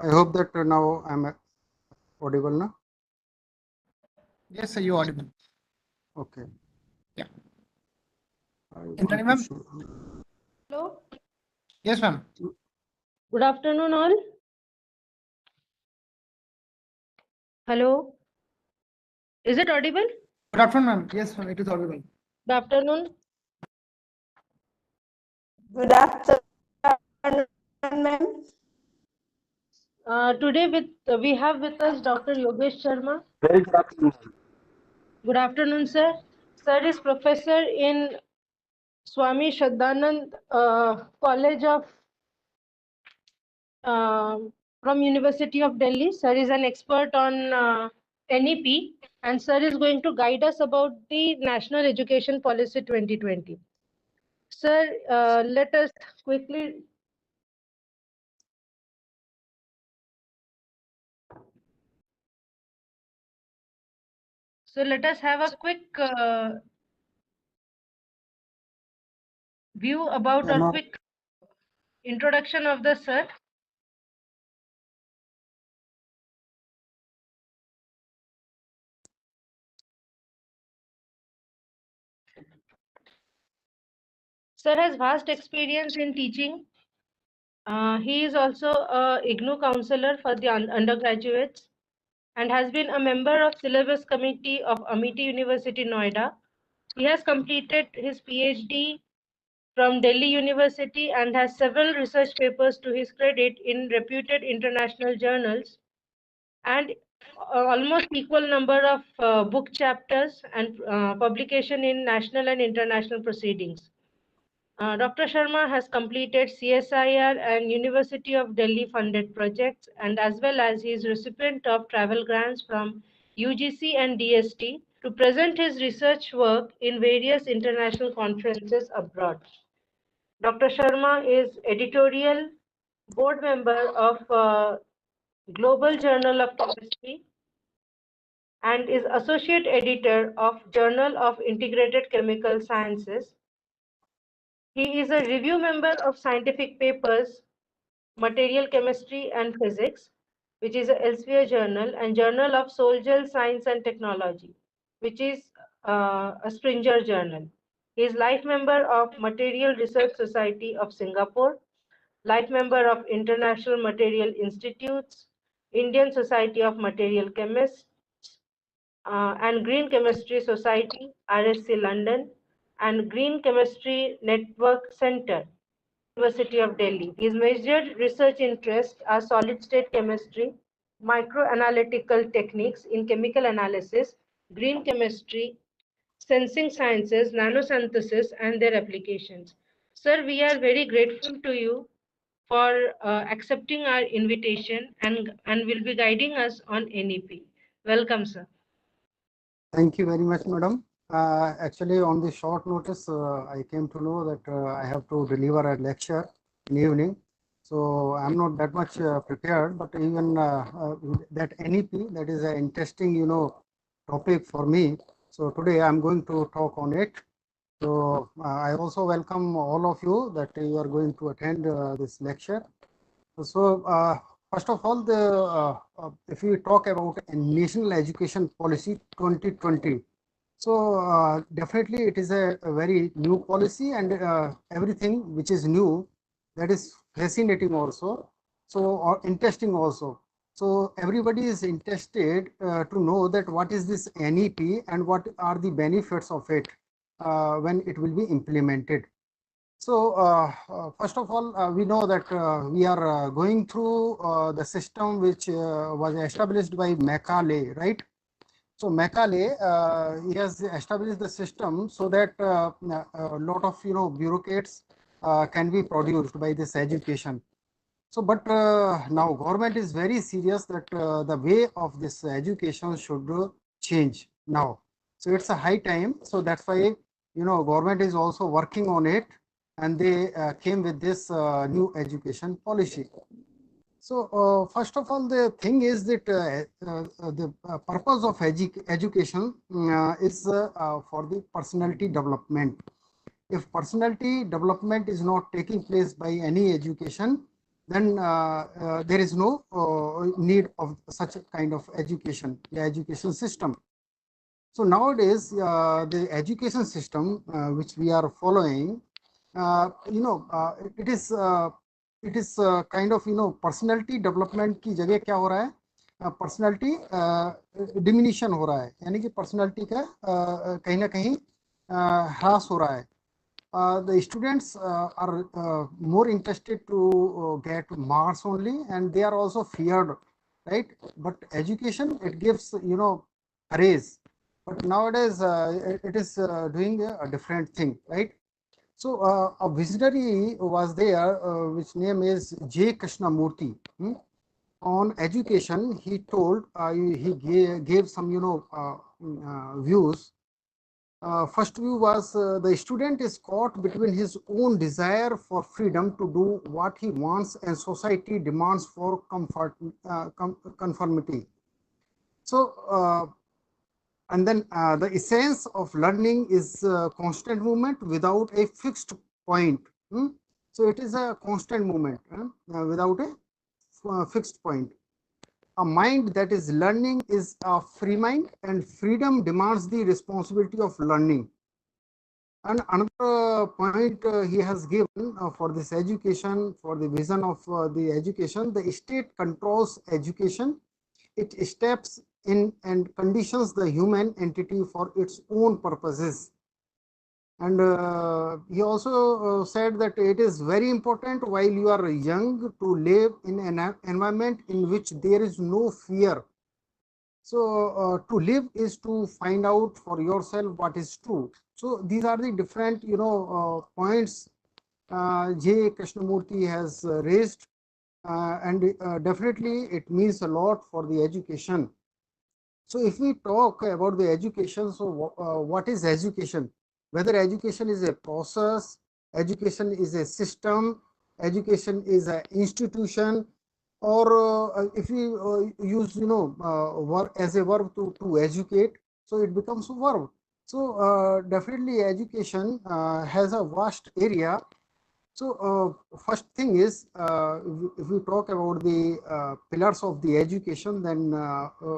I hope that now I'm audible now. Yes, sir, you audible. Okay. Yeah. I Ma'am? Hello. Yes, ma'am. Good afternoon, all. Hello. Is it audible? Good afternoon, ma'am. Yes, ma'am, it is audible. Good afternoon. Good afternoon, ma'am. Today we have with us Dr. Yogesh Sharma. Very good afternoon. Good afternoon, sir. Sir is professor in Swami Shraddhanand College of from University of Delhi. Sir is an expert on NEP, and sir is going to guide us about the National Education Policy 2020. Sir, let us quickly. So let us have a quick view about or quick introduction of the sir. Sir has vast experience in teaching. He is also a IGNOU counselor for the undergraduates and has been a member of syllabus committee of Amity University, Noida. He has completed his PhD from Delhi University and has several research papers to his credit in reputed international journals and almost equal number of book chapters and publication in national and international proceedings. Dr. Sharma has completed CSIR and University of Delhi funded projects, and as well as he is recipient of travel grants from UGC and DST to present his research work in various international conferences abroad. Dr. Sharma is editorial board member of Global Journal of Chemistry and is associate editor of Journal of Integrated Chemical Sciences. He is a review member of Scientific Papers, Material Chemistry and Physics, which is a Elsevier journal, and Journal of Social Science and Technology, which is a Springer journal. He is life member of Material Research Society of Singapore, life member of International Material Institutes, Indian Society of Material Chemists, and Green Chemistry Society, RSC London, and Green Chemistry Network Center, University of Delhi. His major research interests are solid-state chemistry, microanalytical techniques in chemical analysis, green chemistry, sensing sciences, nanosynthesis, and their applications. Sir, we are very grateful to you for accepting our invitation and will be guiding us on NEP. Welcome, sir. Thank you very much, madam. Actually, on the short notice, I came to know that I have to deliver a lecture in the evening. So I'm not that much prepared, but even that NEP, that is an interesting, topic for me. So today I'm going to talk on it. So I also welcome all of you that you are going to attend this lecture. So first of all, if we talk about a National Education Policy 2020, so definitely it is a very new policy, and everything which is new, that is fascinating also, so interesting also. So everybody is interested to know that what is this NEP and what are the benefits of it when it will be implemented. So first of all, we know that we are going through the system which was established by Macaulay, right? So Macaulay, he has established the system so that a lot of bureaucrats can be produced by this education. So, but now government is very serious that the way of this education should change now. So it's a high time. So that's why government is also working on it, and they came with this new education policy. So first of all, the thing is that the purpose of education is for the personality development. If personality development is not taking place by any education, then there is no need of such a kind of education, the education system. So nowadays, the education system which we are following, it is kind of personality development की जगह क्या हो रहा है, personality diminishing हो रहा है, यानी कि पर्सनालिटी का कहीं ना कहीं ह्रास हो रहा है. The students are more interested to get marks only, and they are also feared, right? But education, it gives courage. But nowadays it is doing a different thing, right? So a visionary was there, which name is J. Krishnamurti. On education, he told, he gave some views. First view was the student is caught between his own desire for freedom to do what he wants and society demands for conformity. So, and then the essence of learning is constant movement without a fixed point. So it is a constant movement without a fixed point. A mind that is learning is a free mind, and freedom demands the responsibility of learning. And another point he has given for this education, for the vision of the education, the state controls education. It steps in and conditions the human entity for its own purposes. And he also said that it is very important while you are young to live in an environment in which there is no fear. So to live is to find out for yourself what is true. So these are the different points J. Krishnamurti has raised, and definitely it means a lot for the education. So if we talk about the education, so what is education? Whether education is a process, education is a system, education is an institution, or if we use verb as a verb to educate, so it becomes a verb. So definitely education has a vast area. So first thing is, if we talk about the pillars of the education, then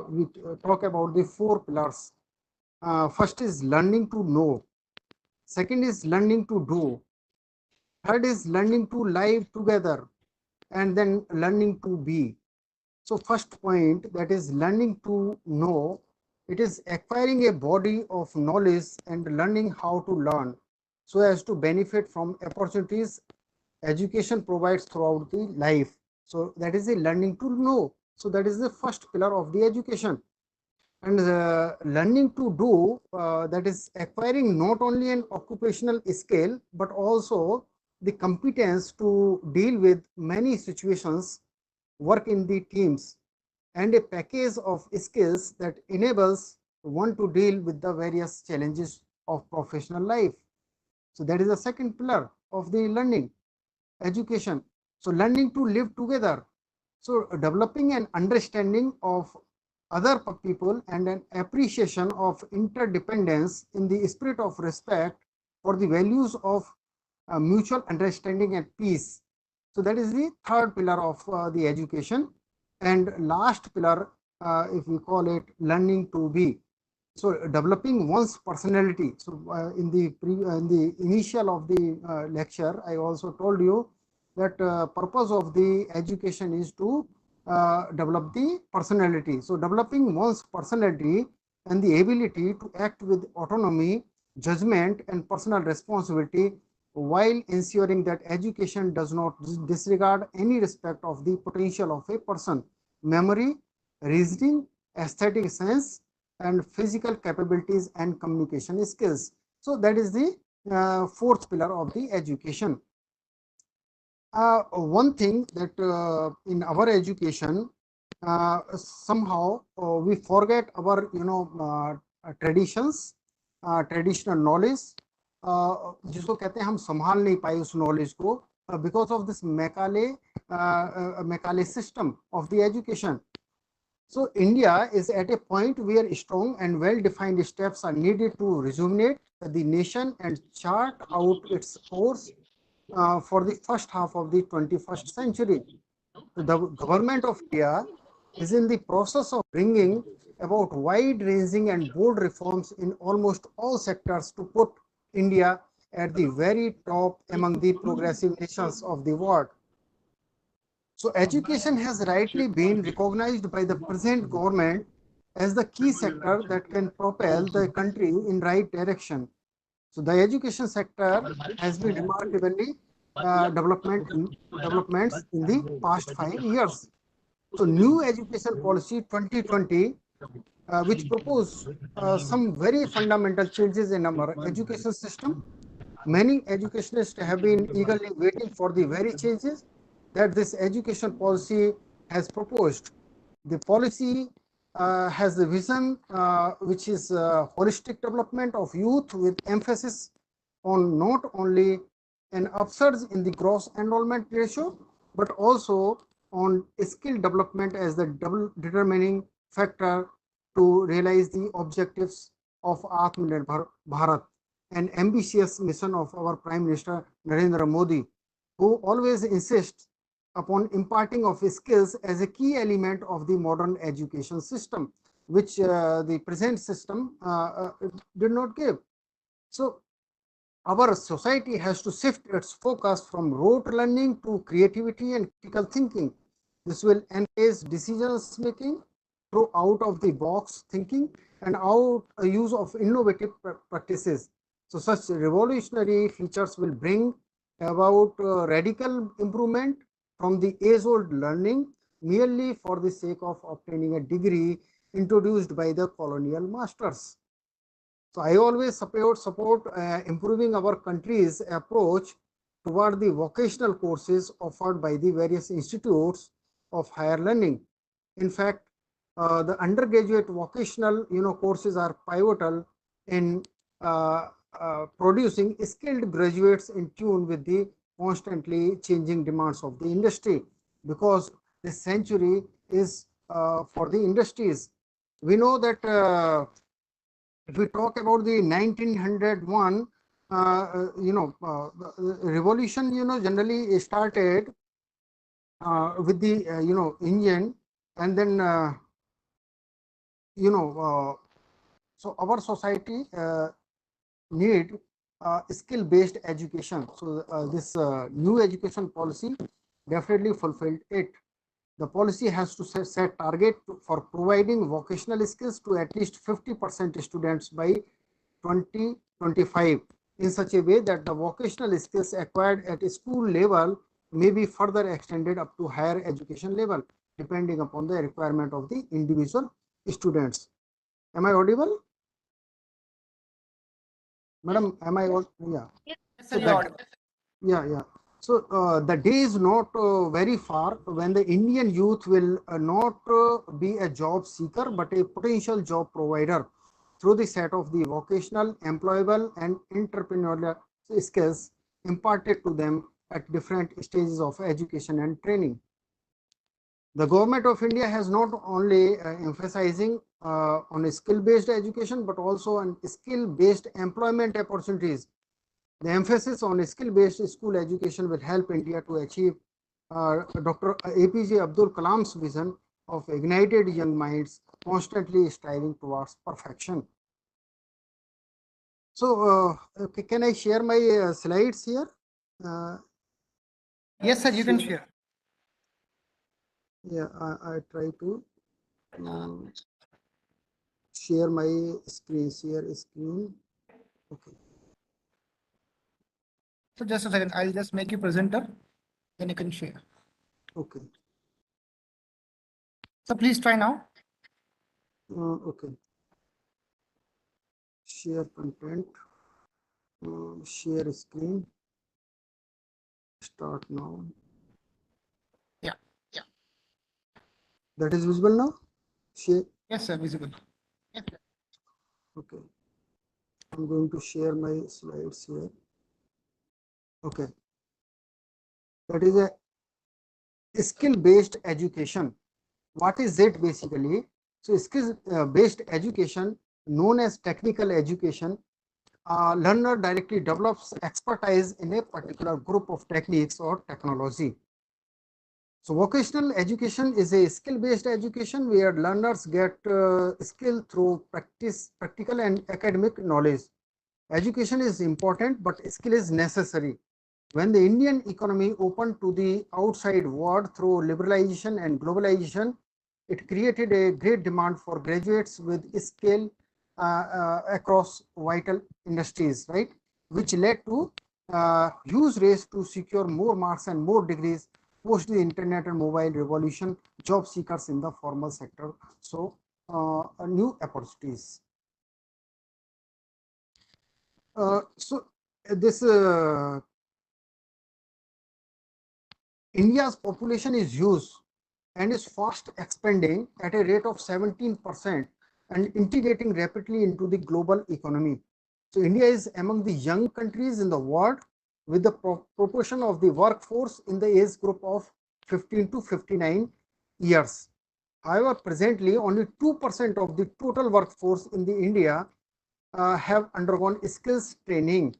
we talk about the 4 pillars. First is learning to know. Second is learning to do. Third is learning to live together, and then learning to be. So first point, that is learning to know. It is acquiring a body of knowledge and learning how to learn so as to benefit from opportunities education provides throughout the life. So that is the learning to know. So that is the first pillar of the education. And learning to do, that is acquiring not only an occupational skill, but also the competence to deal with many situations, work in the teams, and a package of skills that enables one to deal with the various challenges of professional life. So that is the second pillar of the learning education. So learning to live together. So developing an understanding of other people and an appreciation of interdependence in the spirit of respect for the values of mutual understanding and peace. So that is the third pillar of the education. And last pillar, if we call it learning to be. So developing one's personality. So in the initial of the lecture, I also told you that purpose of the education is to develop the personality. So developing one's personality and the ability to act with autonomy, judgment, and personal responsibility, while ensuring that education does not disregard any respect of the potential of a person, memory, reasoning, aesthetic sense, and physical capabilities and communication skills. So that is the fourth pillar of the education. One thing that in our education, somehow we forget our traditions, traditional knowledge, जिसको कहते हैं हम संभाल नहीं पाए उस knowledge को because of this Macaulay system of the education. So India is at a point where strong and well-defined steps are needed to rejuvenate the nation and chart out its course for the first half of the 21st century. The government of India is in the process of bringing about wide-ranging and bold reforms in almost all sectors to put India at the very top among the progressive nations of the world. So education has rightly been recognized by the present government as the key sector that can propel the country in right direction. So the education sector has been remarkably developments in the past 5 years. So new education policy 2020, which propose some very fundamental changes in our education system. Many educationists have been eagerly waiting for the very changes that this education policy has proposed. The policy has the vision which is holistic development of youth with emphasis on not only an upsurge in the gross enrollment ratio, but also on skill development as the determining factor to realize the objectives of Atmanirbhar Bharat, an ambitious mission of our Prime Minister Narendra Modi, who always insists upon imparting of skills as a key element of the modern education system, which the present system did not give. So our society has to shift its focus from rote learning to creativity and critical thinking. This will encourage decisions making through out of the box thinking and out use of innovative practices. So such revolutionary features will bring about radical improvement from the age old learning merely for the sake of obtaining a degree introduced by the colonial masters. So I always support improving our country's approach toward the vocational courses offered by the various institutes of higher learning. In fact, the undergraduate vocational courses are pivotal in producing skilled graduates in tune with the constantly changing demands of the industry, because this century is for the industries. We know that if we talk about the 1901 revolution, generally started with the engine, and then so our society need skill based education. So this new education policy definitely fulfilled it. The policy has to set target for providing vocational skills to at least 50% students by 2025 in such a way that the vocational skills acquired at school level may be further extended up to higher education level depending upon the requirement of the individual students. Am I audible? Madam, am I audible? Yeah. Yes, So sir, you're audible. yeah. So the day is not very far when the Indian youth will not be a job seeker, but a potential job provider through the set of the vocational, employable, and entrepreneurial skills imparted to them at different stages of education and training. The government of India has not only emphasizing on skill-based education, but also on skill-based employment opportunities. The emphasis on skill-based school education will help India to achieve Dr. APJ Abdul Kalam's vision of ignited young minds constantly striving towards perfection. So, can I share my slides here? Yes, sir, you can share. Yeah, I try to share my screen. Share screen. Okay. So just a second, I'll just make you presenter, then you can share. Okay. So please try now. Okay. Share content. Share screen. Start now. Yeah. That is visible now. Share. Yes, sir, visible. Okay. I'm going to share my slides here. Okay. That is a skill-based education. What is it basically? So skill-based education, known as technical education, learner directly develops expertise in a particular group of techniques or technology. So vocational education is a skill-based education where learners get skill through practical and academic knowledge. Education is important, but skill is necessary. When the Indian economy opened to the outside world through liberalization and globalization, it created a great demand for graduates with skill across vital industries, right? Which led to huge race to secure more marks and more degrees post the internet and mobile revolution. Job seekers in the formal sector so new opportunities. So this India's population is huge and is fast expanding at a rate of 17% and integrating rapidly into the global economy. So India is among the young countries in the world with the proportion of the workforce in the age group of 15 to 59 years. However, presently only 2% of the total workforce in the India have undergone skills training.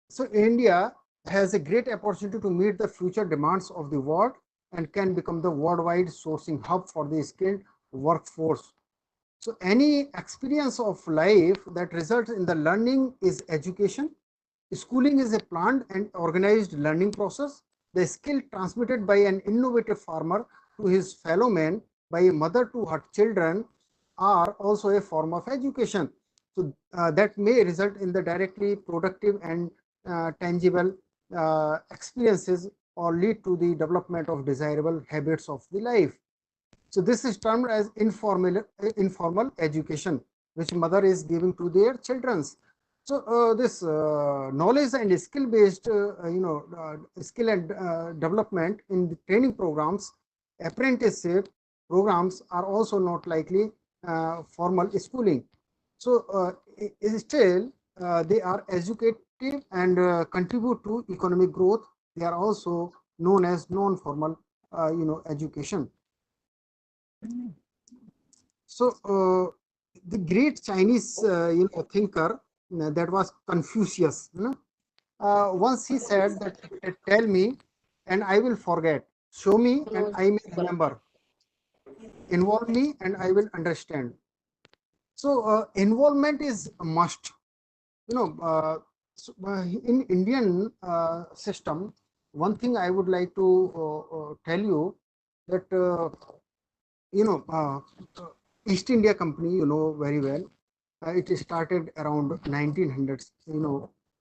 So India has a great opportunity to meet the future demands of the world and can become the worldwide sourcing hub for the skilled workforce. So any experience of life that results in the learning is education. Schooling is a planned and organized learning process. The skill transmitted by an innovative farmer to his fellow men, by a mother to her children, are also a form of education. So that may result in the directly productive and tangible experiences or lead to the development of desirable habits of the life. So this is termed as informal education, which mother is giving to their children. So this knowledge and skill based, skill and development in the training programs, apprenticeship programs are also not likely formal schooling. So still they are educative and contribute to economic growth. They are also known as non-formal, education. So the great Chinese, thinker that was Confucius. Once he said that, "Tell me, and I will forget. Show me, and I may remember. Involve me, and I will understand." So involvement is a must. In Indian system, one thing I would like to tell you that East India Company, very well. It started around 1900s.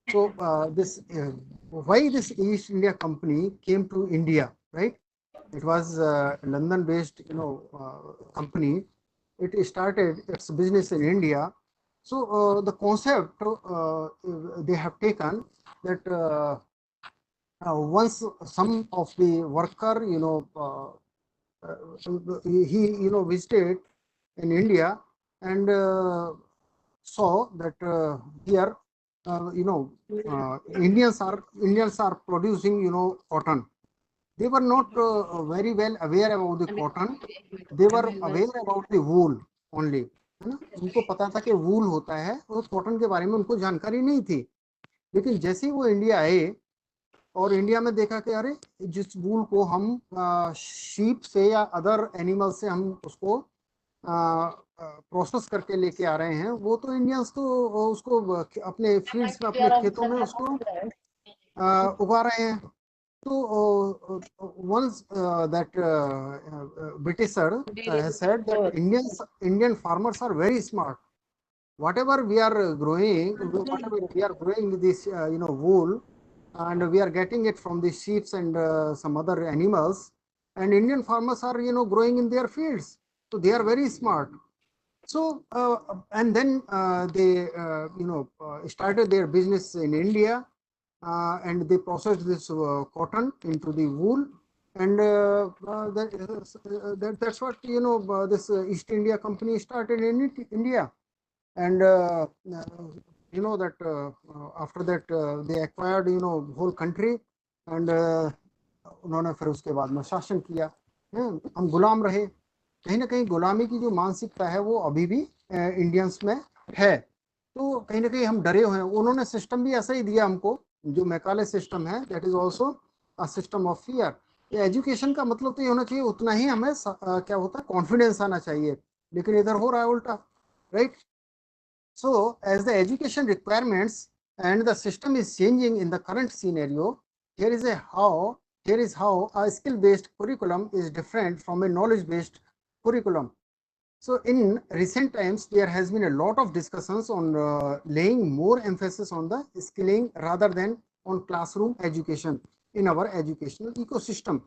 So why this East India Company came to India, right? It was a London-based, company. It started its business in India. So the concept they have taken that once some of the worker, he visited in India and saw that here Indians are producing cotton. They were not very well aware about the cotton. They were aware about the wool only. है ना, उनको पता था कि वूल होता है और cotton के बारे में उनको जानकारी नहीं थी. लेकिन जैसे ही वो इंडिया आए और इंडिया में देखा कि अरे जिस वूल को हम शीप से या अदर एनिमल से हम उसको प्रोसेस करके लेके आ रहे हैं, वो तो इंडियंस तो उसको अपने फील्ड्स में, अपने खेतों में उसको उगा रहे हैं. So once that Britisher has said that Indian farmers are very smart. Whatever we are growing this wool, and we are getting it from the sheep and some other animals, and Indian farmers are growing in their fields. So they are very smart. So and then they started their business in India. And they processed this cotton into the wool, and that's what this East India Company started in India. And that after that they acquired whole country, and उन्होंने फिर उसके बाद में शासन किया. हम गुलाम रहे. कहीं ना कहीं गुलामी की जो मानसिकता है वो अभी भी इंडियंस में है. तो कहीं ना कहीं हम डरे हुए हैं. उन्होंने सिस्टम भी ऐसा ही दिया हमको, जो मैकाले सिस्टम है, that is also a system of fear. Education का मतलब तो ये होना चाहिए उतना ही हमें क्या होता है कॉन्फिडेंस आना चाहिए, लेकिन इधर हो रहा है उल्टा, right? So as the education requirements and the system is changing in the current scenario, here is how a skill-based curriculum is different from a knowledge-based curriculum. So in recent times, there has been a lot of discussions on laying more emphasis on the skilling rather than on classroom education in our educational ecosystem.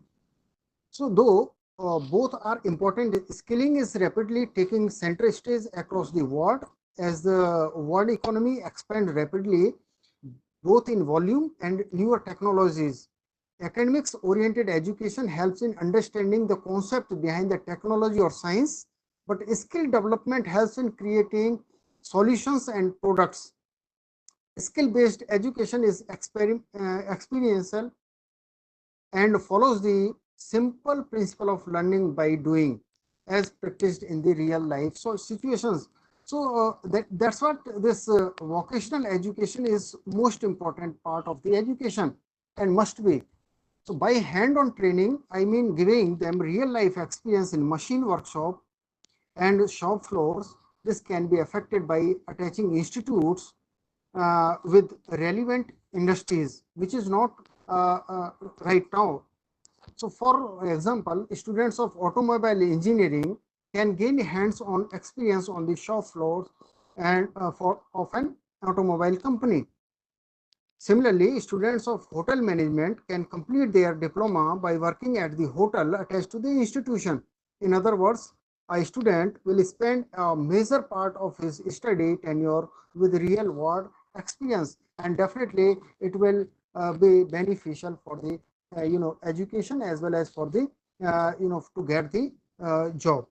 So though both are important, skilling is rapidly taking center stage across the world as the world economy expands rapidly, both in volume and newer technologies. Academics oriented education helps in understanding the concept behind the technology or science, but skill development helps in creating solutions and products. Skill based education is experiential and follows the simple principle of learning by doing as practiced in the real life situations. So that's what this vocational education is most important part of the education and must be. So by hand-on training, I mean giving them real life experience in machine workshop and shop floors. This can be affected by attaching institutes with relevant industries, which is not right now. So for example, students of automobile engineering can gain hands-on experience on the shop floors and of an automobile company. Similarly, students of hotel management can complete their diploma by working at the hotel attached to the institution. In other words, a student will spend a major part of his study tenure with real world experience, and definitely it will be beneficial for the education as well as for the to get the job.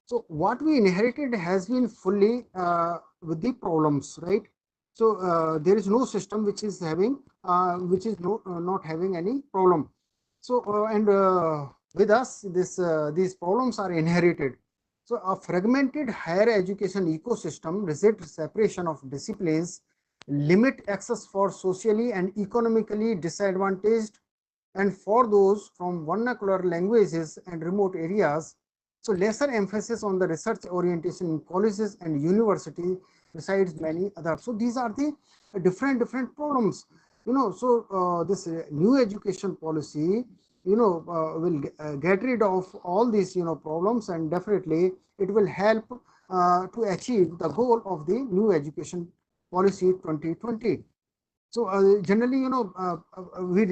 So what we inherited has been fully with the problems, right? So there is no system which is having not having any problem. So and with us these problems are inherited. So a fragmented higher education ecosystem, rigid separation of disciplines, limit access for socially and economically disadvantaged, and for those from vernacular languages and remote areas. So lesser emphasis on the research orientation in colleges and universities besides many others. So these are the different problems. So this new education policy, will get rid of all these problems, and definitely it will help to achieve the goal of the new education policy 2020. So generally, we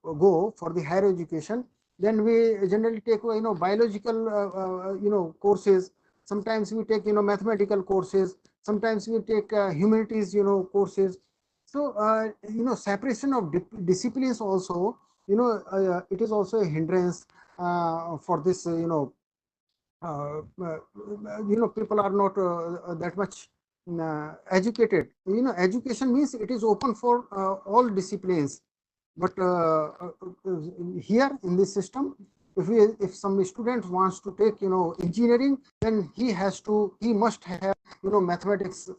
go for the higher education. Then we generally take biological courses. Sometimes we take mathematical courses. Sometimes we take humanities courses. So separation of disciplines also, it is also a hindrance for this people are not that much educated. Education means it is open for all disciplines, but here in this system, if some student wants to take engineering, then he must have mathematics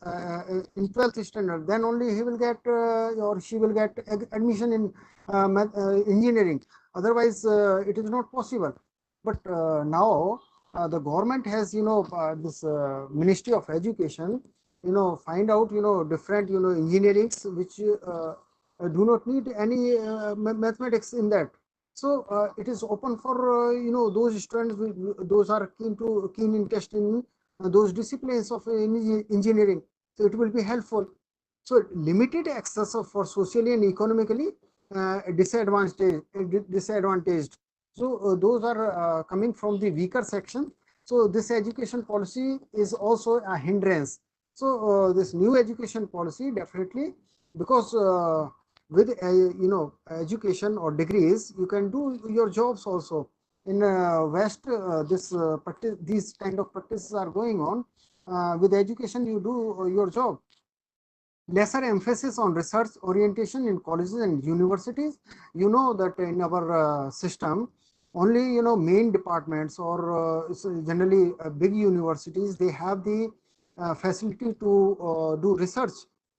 in 12th standard, then only he will get or she will get admission in engineering. Otherwise it is not possible. But now the government has this Ministry of Education find out different engineerings which do not need any mathematics in that. So it is open for those students those are keen interest in those disciplines of engineering. So it will be helpful. So limited access for socially and economically disadvantaged. So those are coming from the weaker section. So this education policy is also a hindrance. So this new education policy definitely, because with education or degrees, you can do your jobs also. In West, these kind of practices are going on. With education, you do your job. Lesser emphasis on research orientation in colleges and universities. You know that in our system, only main departments or generally big universities, they have the facility to do research.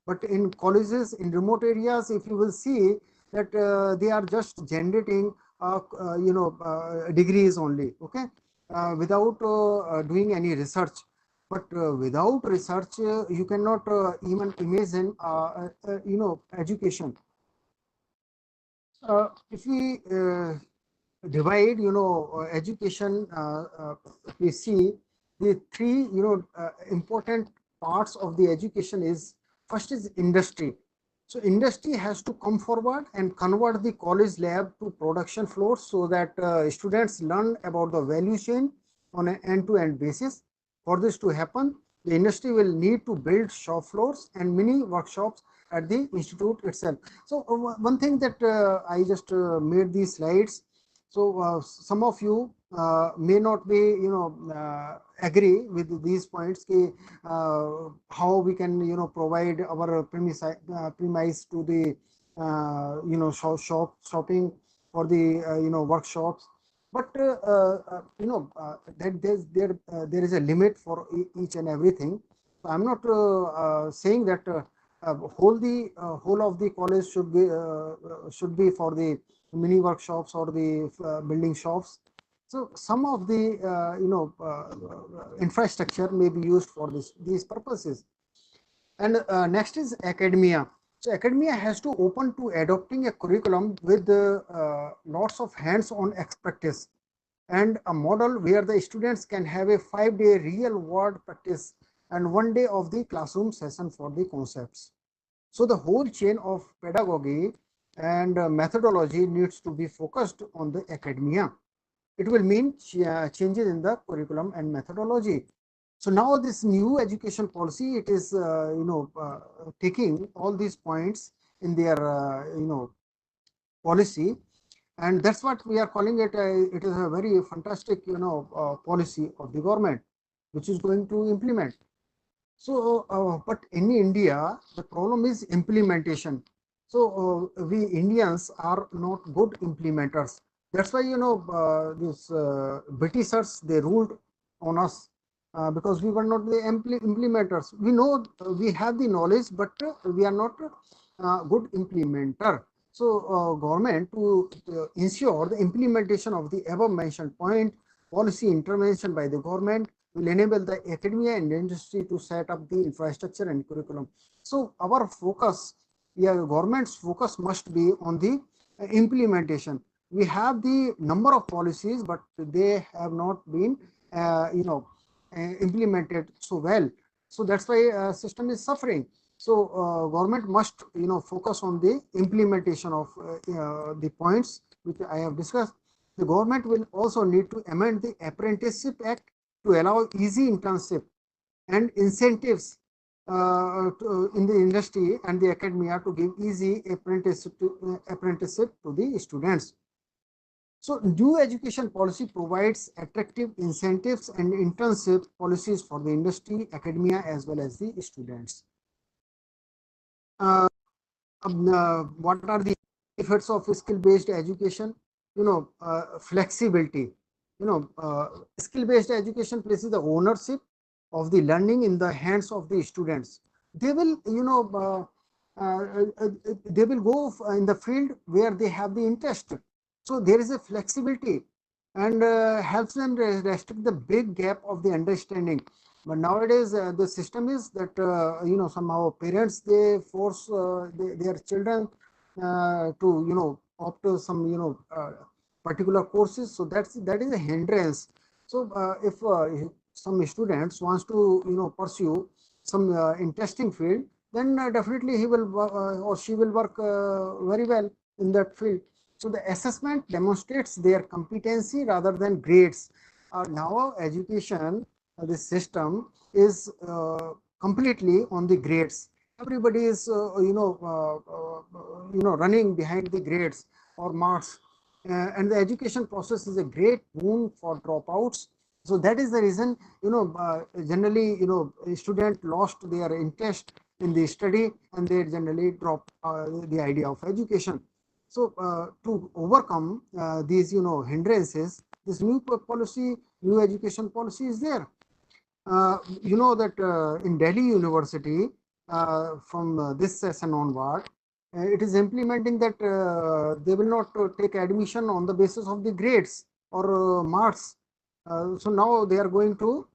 But in colleges in remote areas, if you will see that they are just generating degrees only, okay, without doing any research. But without research, you cannot even imagine, education. If we divide, education, we see the three, important parts of the education is, first is industry. So industry has to come forward and convert the college lab to production floors so that students learn about the value chain on an end-to-end basis. For this to happen, the industry will need to build shop floors and mini workshops at the institute itself. So one thing that I just made these slides. So some of you may not be, agree with these points. How we can, provide our premise to the, shopping for the, workshops. But that there is a limit for each and everything. So I'm not saying that whole of the college should be for the mini workshops or the building shops. So some of the infrastructure may be used for these purposes. And next is academia. So academia has to open to adopting a curriculum with lots of hands-on practice, and a model where the students can have a 5-day real world practice and 1 day of the classroom session for the concepts. So the whole chain of pedagogy and methodology needs to be focused on the academia. It will mean changes in the curriculum and methodology. So now this new education policy, it is taking all these points in their policy, and that's what we are calling it. It is a very fantastic policy of the government which is going to implement. So but in India the problem is implementation. So we Indians are not good implementers. That's why this Britishers, they ruled on us because we were not the implementers. We know we have the knowledge, but we are not good implementer. So government to ensure the implementation of the above mentioned point, policy intervention by the government will enable the academia and industry to set up the infrastructure and curriculum. So our focus, government's focus must be on the implementation. We have the number of policies, but they have not been implemented so well. So that's why system is suffering. So government must focus on the implementation of the points which I have discussed. The government will also need to amend the Apprenticeship Act to allow easy internship and incentives in the industry and the academia to give easy apprenticeship to the students. So new education policy provides attractive incentives and internship policies for the industry, academia, as well as the students. What are the benefits of skill-based education? Flexibility. Skill-based education places the ownership of the learning in the hands of the students. They will, they will go in the field where they have the interest. So there is a flexibility and helps them restrict the big gap of the understanding. But nowadays the system is that somehow parents, they force their children to opt to some particular courses. So that is a hindrance. So if some students wants to pursue some interesting field, then definitely he will or she will work very well in that field. So the assessment demonstrates their competency rather than grades. Now education, this system is completely on the grades. Everybody is running behind the grades or marks, and the education process is a great boon for dropouts. So that is the reason generally student lost their interest in the study and they generally drop the idea of education. So to overcome these hindrances, this new policy, new education policy is there. You know that in Delhi University, from this session onward, it is implementing that they will not take admission on the basis of the grades or marks. So now they are going to,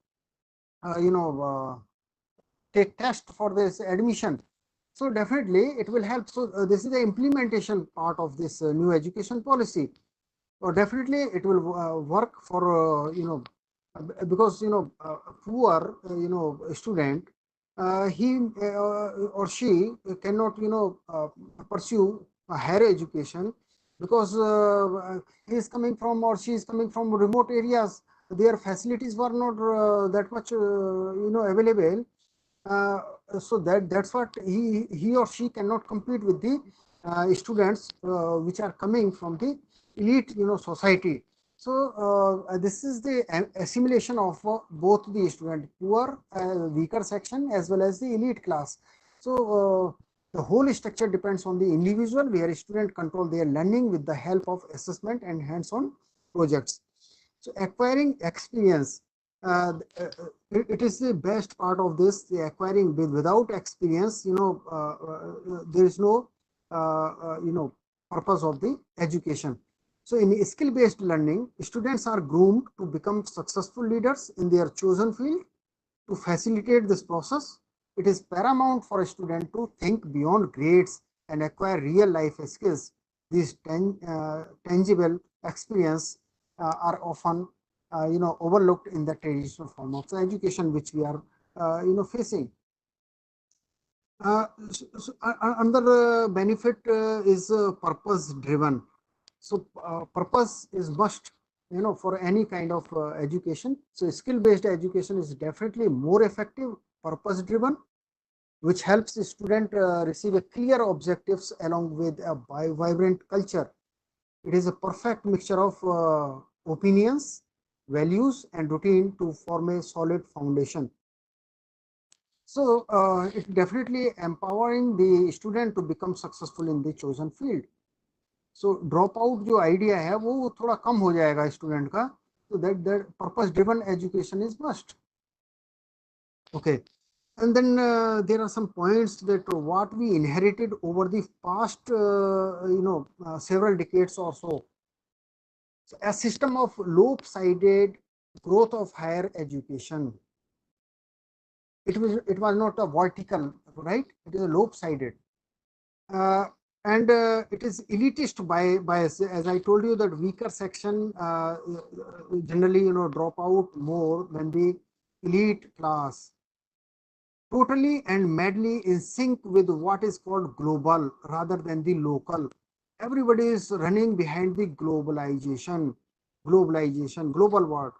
take test for this admission. So definitely it will help. So this is the implementation part of this new education policy. Definitely it will work for because poor student, he or she cannot pursue a higher education because he is coming from or she is coming from remote areas. Their facilities were not that much available. uh, so that's what he or she cannot compete with the students which are coming from the elite society. So this is the assimilation of both the student, poor weaker section as well as the elite class. So the whole structure depends on the individual, where student control their learning with the help of assessment and hands-on projects. So acquiring experience, it is the best part of this. The acquiring without experience, there is no purpose of the education. So in skill-based learning, students are groomed to become successful leaders in their chosen field. To facilitate this process, it is paramount for a student to think beyond grades and acquire real life skills. These tangible experience are often overlooked in the traditional form of the education which we are facing. Another benefit is purpose driven. So purpose is must for any kind of education. So skill based education is definitely more effective, purpose driven, which helps the student receive a clear objectives along with a vibrant culture. It is a perfect mixture of opinions, values and routine to form a solid foundation. So it's definitely empowering the student to become successful in the chosen field. So drop out जो idea है वो थोड़ा कम हो जाएगा student का. So that purpose driven education is must. Okay. And then there are some points that what we inherited over the past several decades or so. So a system of lopsided growth of higher education. It was not a vertical, right? It is a lopsided. And it is elitist bias. As I told you, that weaker section generally drop out more than the elite class. Totally and madly in sync with what is called global rather than the local. Everybody is running behind the globalization, global world.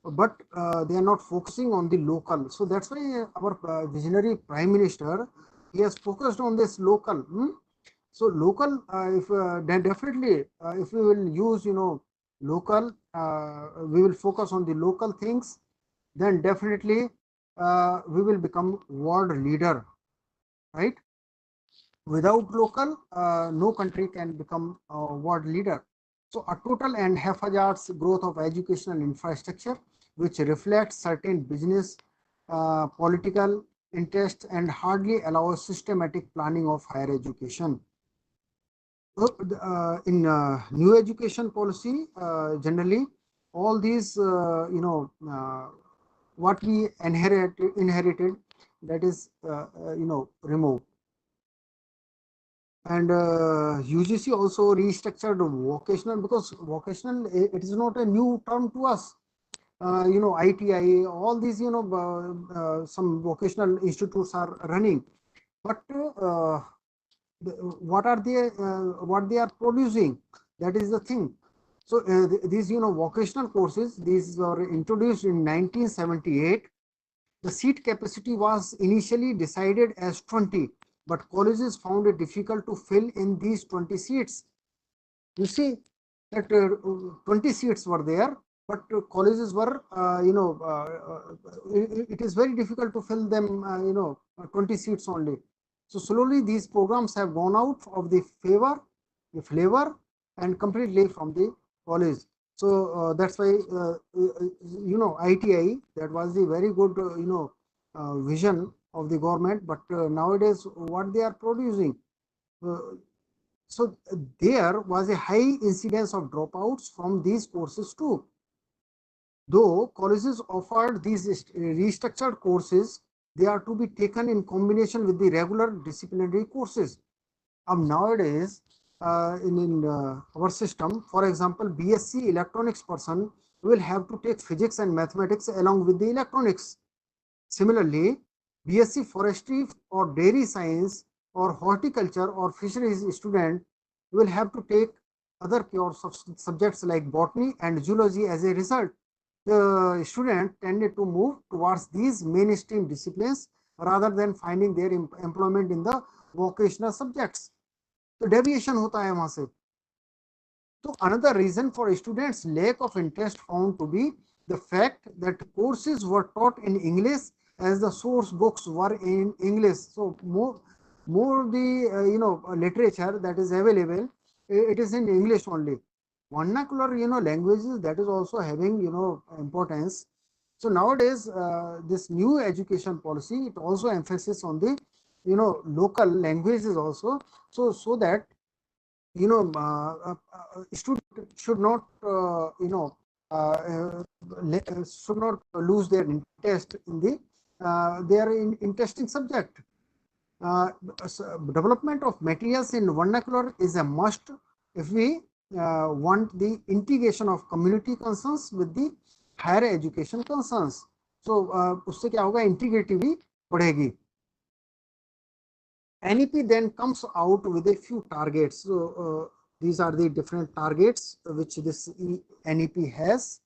But they are not focusing on the local. So that's why our visionary prime minister, he has focused on this local. So local, if then definitely if we will use local, we will focus on the local things, then definitely we will become world leader, right? Without local, no country can become a world leader. So a total and haphazard growth of educational infrastructure, which reflects certain business, political interests and hardly allows systematic planning of higher education. In new education policy, generally, all these, what we inherited, that is, removed. And UGC also restructured vocational, because vocational, it is not a new term to us. ITI, all these, some vocational institutes are running, but what are they, what they are producing? That is the thing. So these, vocational courses, these were introduced in 1978. The seat capacity was initially decided as 20, but colleges found it difficult to fill in these 20 seats. You see that 20 seats were there, but colleges were, it is very difficult to fill them, 20 seats only. So slowly these programs have gone out of the flavor and completely from the college. So that's why, ITI, that was the very good, vision of the government, but nowadays what they are producing, So there was a high incidence of dropouts from these courses too. Though colleges offered these restructured courses, they are to be taken in combination with the regular disciplinary courses. Nowadays, in our system, for example, BSc electronics person will have to take physics and mathematics along with the electronics. Similarly, BSc forestry or dairy science or horticulture or fisheries student will have to take other pure subjects like botany and zoology. As a result, the student tended to move towards these mainstream disciplines rather than finding their employment in the vocational subjects. तो deviation होता है वहां से. So another reason for students' lack of interest found to be the fact that courses were taught in English as the source books were in English. So more the literature that is available, it is in English only. Vernacular languages, that is also having importance. So nowadays this new education policy, it also emphasizes on the local languages also, so that student should not should not lose their interest in the their interesting subject. Development of materials in vernacular is a must if we want the integration of community concerns with the higher education concerns. So उससे क्या होगा, integrity बढ़ेगी. NEP then comes out with a few targets. So these are the different targets which this NEP has.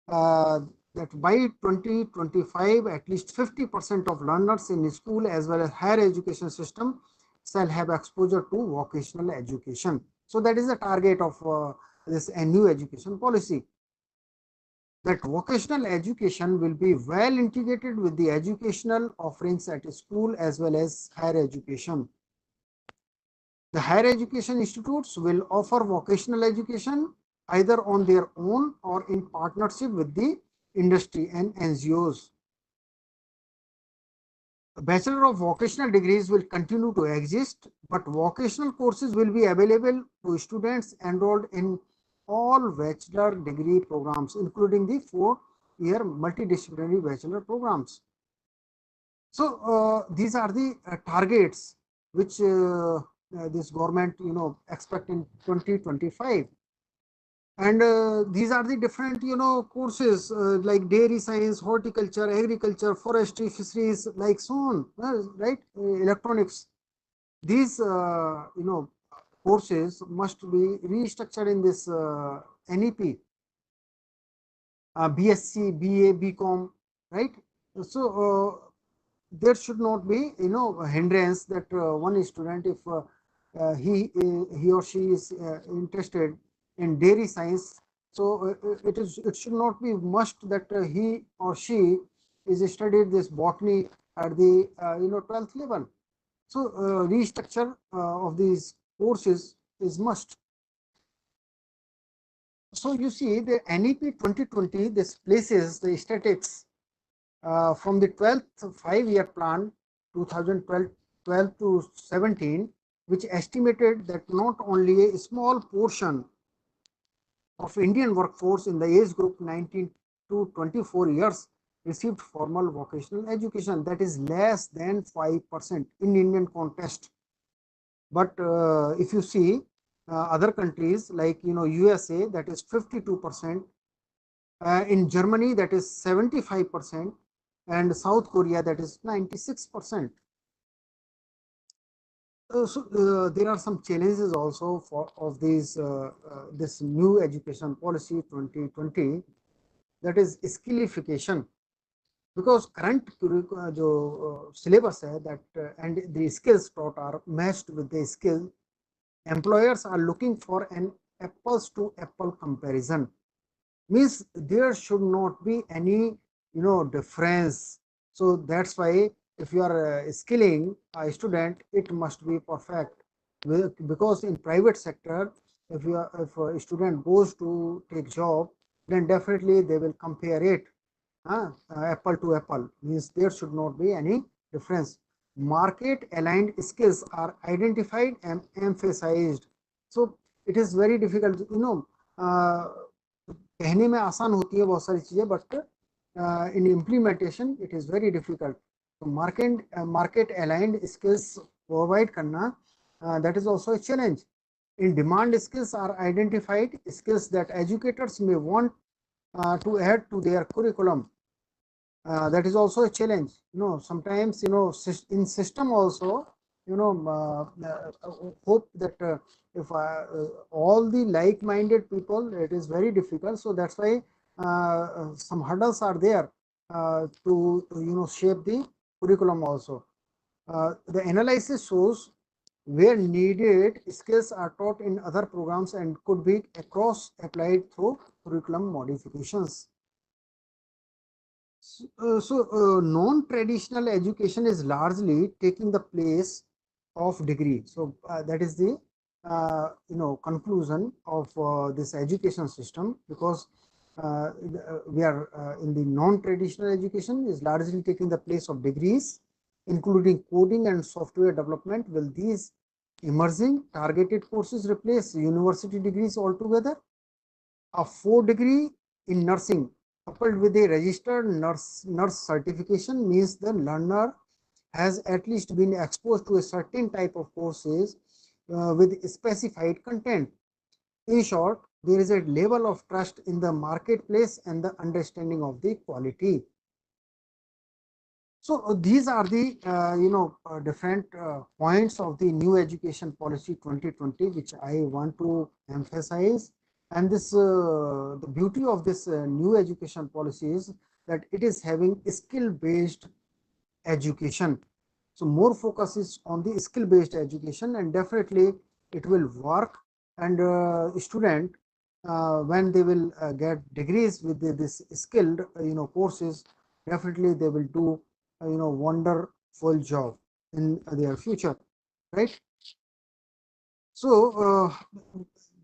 That by 2025, at least 50% of learners in school as well as higher education system shall have exposure to vocational education. So that is the target of this new education policy. That vocational education will be well integrated with the educational offerings at school as well as higher education. The higher education institutes will offer vocational education either on their own or in partnership with the industry and NGOs. A Bachelor of Vocational degrees will continue to exist, but vocational courses will be available to students enrolled in all bachelor degree programs, including the 4-year multidisciplinary bachelor programs. So these are the targets which this government expect in 2025. And these are the different courses like dairy science, horticulture, agriculture, forestry, fisheries, like so on, right? Electronics. These courses must be restructured in this NEP, BSc, BA, BCom, right? So there should not be a hindrance that one student, if he or she is interested in dairy science, so it should not be must that he or she is studied this botany at the 12th level. So restructure of these courses is must. So you see the NEP 2020, this places the statistics from the 12th 5-year plan 2012 to 17, which estimated that not only a small portion of Indian workforce in the age group 19 to 24 years received formal vocational education, that is less than 5% in Indian context. But if you see other countries like USA, that is 52%, in Germany that is 75%, and South Korea that is 96%. So there are some challenges also of these this new education policy 2020, that is skillification, because current syllabus hai that and the skills taught are matched with the skill. Employers are looking for an apples to apple comparison, means there should not be any difference. So that's why if you are skilling a student, it must be perfect, because in private sector, if a student goes to take job, then definitely they will compare it apple to apple, means there should not be any difference. market aligned skills are identified and emphasized. So it is very difficult, कहने में आसान होती है बहुत सारी चीजें, but in implementation it is very difficult. So market aligned skills provide करना, that is also a challenge. In demand skills are identified skills that educators may want to add to their curriculum. That is also a challenge. Sometimes in system also, hope that if all the like-minded people, it is very difficult. So that's why some hurdles are there to shape the curriculum also. The analysis shows where needed skills are taught in other programs and could be across applied through curriculum modifications. So non-traditional education is largely taking the place of degree. So that is the conclusion of this education system, because we are in the non-traditional education is largely taking the place of degrees, including coding and software development. Will these emerging targeted courses replace university degrees altogether? A 4-degree in nursing coupled with a registered nurse certification means the learner has at least been exposed to a certain type of courses with specified content. In short, there is a level of trust in the marketplace and the understanding of the quality. So these are the different points of the new education policy 2020 which I want to emphasize. And this the beauty of this new education policy is that it is having skill based education. So more focus is on the skill based education, and definitely it will work. And student when they will get degrees with this skilled courses, definitely they will do wonderful job in their future, right? So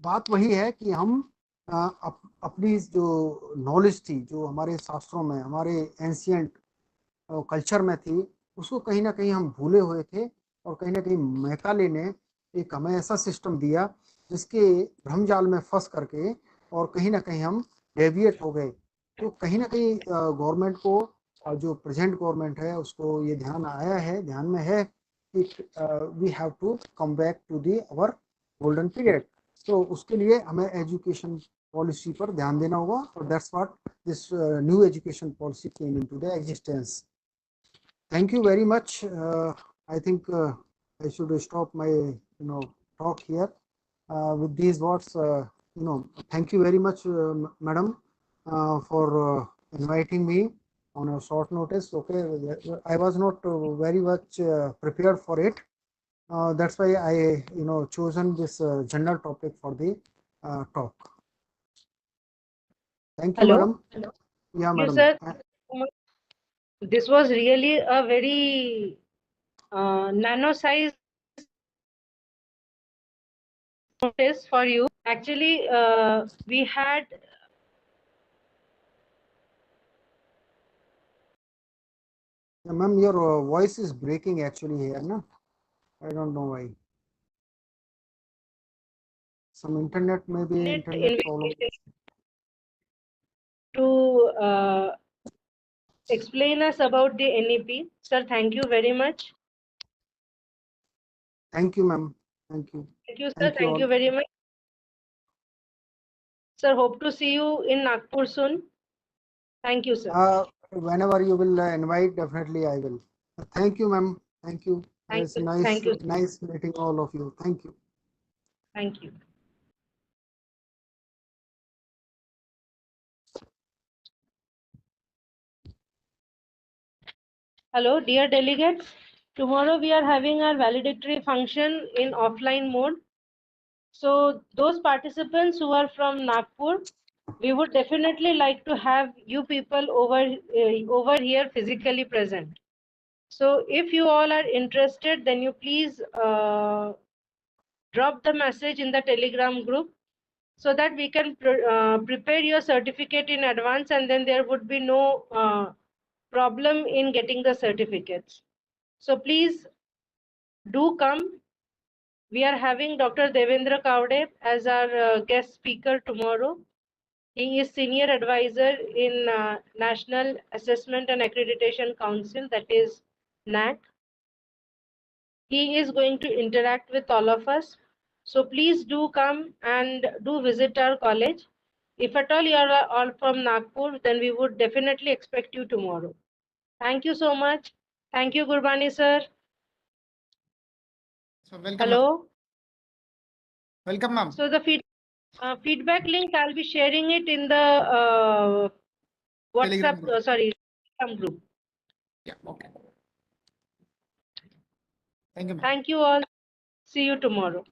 बात वही है कि हम अपनी जो knowledge थी, जो हमारे शास्त्रों में, हमारे एंशियंट कल्चर में थी, उसको कहीं ना कहीं हम भूले हुए थे, और कहीं ना कहीं मैकाले ने एक हमें ऐसा सिस्टम दिया जिसके भ्रमजाल में फंस करके और कहीं ना कहीं हम डेविएट हो गए. तो कहीं ना कहीं गवर्नमेंट को, जो प्रेजेंट गवर्नमेंट है, उसको ये ध्यान में है कि we have to come back to the our golden period. तो उसके लिए हमें एजुकेशन पॉलिसी पर ध्यान देना होगा, और that's what this new education policy came into the existence. Thank you very much. I think I should stop my talk here with these words. Thank you very much, madam, for inviting me on a short notice. Okay, I was not very much prepared for it. That's why I chosen this general topic for the talk. Thank you, Hello. madam. Hello. Yeah, You, madam. sir. This was really a very nano-sized notice for you. Actually, we had Ma'am, your voice is breaking actually here, no? I don't know why. Some internet, maybe internet problem. To explain us about the NEP. Sir, thank you very much. Thank you, ma'am. Thank you. Thank you, sir. Thank all. you very much. Sir, hope to see you in Nagpur soon. Thank you, sir. Whenever you will invite, definitely I will. Thank you, ma'am. Thank you. Thank It's you. nice, Thank you. nice meeting all of you. Thank you. Thank you. Hello, dear delegates. Tomorrow we are having our valedictory function in offline mode. So those participants who are from Nagpur, we would definitely like to have you people over here physically present. So if you all are interested, then you please drop the message in the Telegram group so that we can prepare your certificate in advance, and then there would be no problem in getting the certificates. So please do come. We are having Dr. Devendra Kavde as our guest speaker tomorrow. He is Senior Advisor in National Assessment and Accreditation Council, that is NAAC. He is going to interact with all of us. So please do come and do visit our college. If at all you are all from Nagpur, then we would definitely expect you tomorrow. Thank you so much. Thank you, Gurbani sir. So welcome. Hello. Welcome, ma'am. So the feedback link, I'll be sharing it in the WhatsApp, Telegram Telegram group. Yeah, okay. Thank you, ma'am. Thank you all. See you tomorrow.